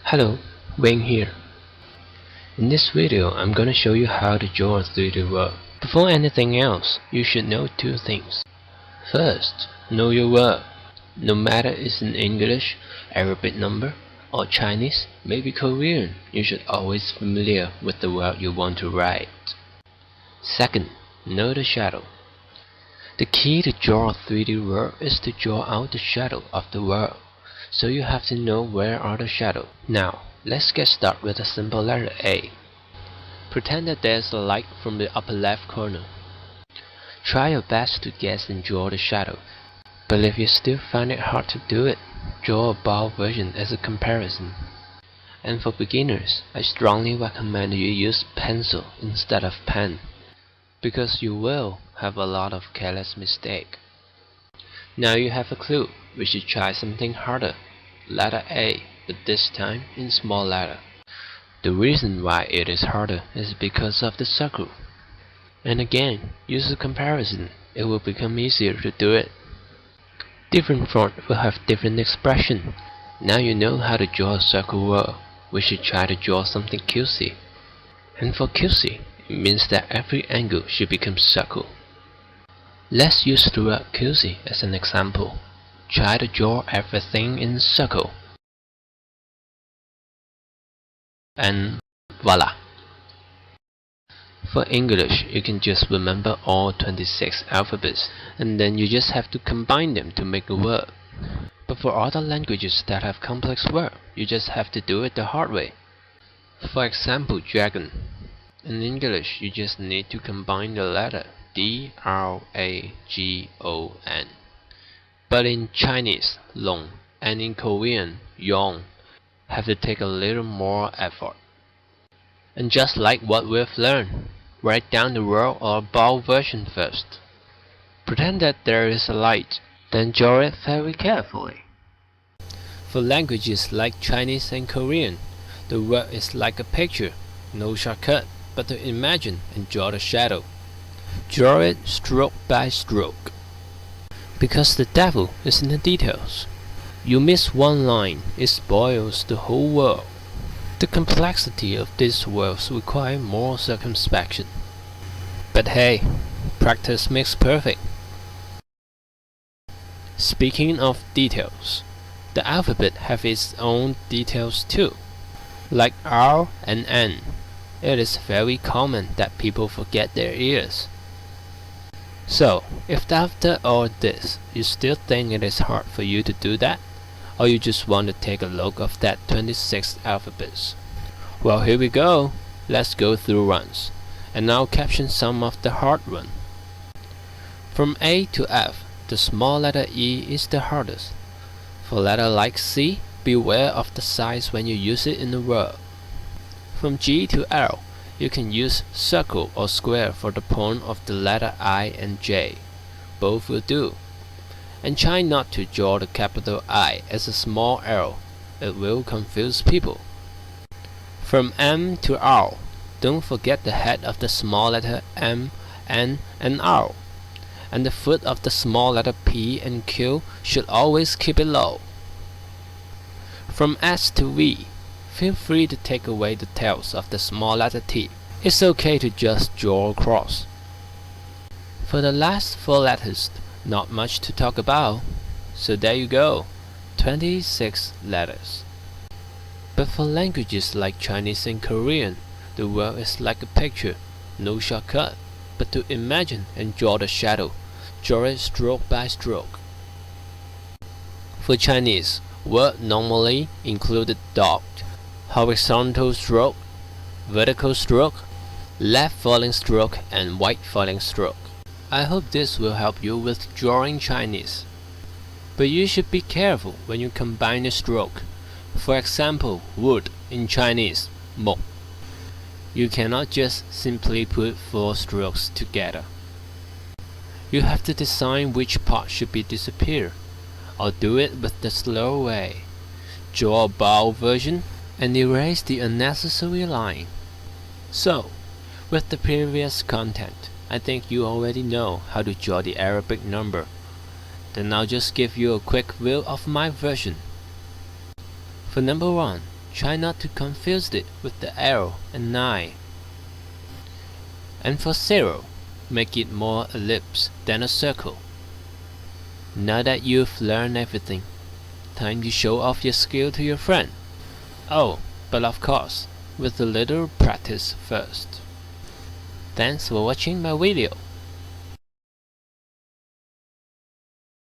Hello, Wayne here. In this video, I'm gonna show you how to draw a 3D world. Before anything else, you should know two things. First, know your word. No matter it's in English, Arabic number, or Chinese, maybe Korean, you should always be familiar with the word you want to write. Second, know the shadow. The key to draw a 3D world is to draw out the shadow of the world. So you have to know where are the shadows. Now, let's get started with a simple letter A. Pretend that there's a light from the upper left corner. Try your best to guess and draw the shadow. But if you still find it hard to do it, draw a bold version as a comparison. And for beginners, I strongly recommend you use pencil instead of pen, because you will have a lot of careless mistakes. Now you have a clue. We should try something harder. Letter A, but this time in small letter. The reason why it is harder is because of the circle. And again, use a comparison. It will become easier to do it. Different font will have different expression. Now you know how to draw a circle world. We should try to draw something cutesy. And for cutesy, it means that every angle should become circle. Let's use the word cutesy as an example. Try to draw everything in circle. And voila! For English, you can just remember all 26 alphabets, and then you just have to combine them to make a word. But for other languages that have complex words, you just have to do it the hard way. For example, dragon. In English, you just need to combine the letter D-R-A-G-O-N. But in Chinese, long, and in Korean, yong, have to take a little more effort. And just like what we've learned, write down the word or bold version first. Pretend that there is a light, then draw it very carefully. For languages like Chinese and Korean, the word is like a picture, no shortcut, but to imagine and draw the shadow. Draw it stroke by stroke. Because the devil is in the details. You miss one line, it spoils the whole world. The complexity of these worlds require more circumspection. But hey, practice makes perfect. Speaking of details, the alphabet have its own details too. Like R and N, it is very common that people forget their ears. So, if after all this, you still think it is hard for you to do that, or you just want to take a look of that 26 alphabets, well, here we go. Let's go through runs, and I'll caption some of the hard one. From A to F, the small letter E is the hardest. For letter like C, beware of the size when you use it in a word. From G to L, you can use circle or square for the point of the letter I and J. Both will do. And try not to draw the capital I as a small L. It will confuse people. From M to R, don't forget the head of the small letter M, N, and R. And the foot of the small letter P and Q should always keep it low. From S to V, feel free to take away the tails of the small letter T. It's okay to just draw a cross. For the last four letters, not much to talk about. So there you go, 26 letters. But for languages like Chinese and Korean, the word is like a picture, no shortcut, but to imagine and draw the shadow. Draw it stroke by stroke. For Chinese, word normally included dot, horizontal stroke, vertical stroke, left falling stroke, and right falling stroke. I hope this will help you with drawing Chinese. But you should be careful when you combine the stroke. For example, wood in Chinese, mo. You cannot just simply put four strokes together. You have to decide which part should be disappear, or do it with the slow way. Draw a bold version and erase the unnecessary line. So, with the previous content, I think you already know how to draw the Arabic number. Then I'll just give you a quick view of my version. For number 1, Try not to confuse it with the arrow and 9. And for 0, make it more ellipse than a circle. Now that you've learned everything, time to show off your skill to your friend. Oh, but of course, with a little practice first. Thanks for watching my video.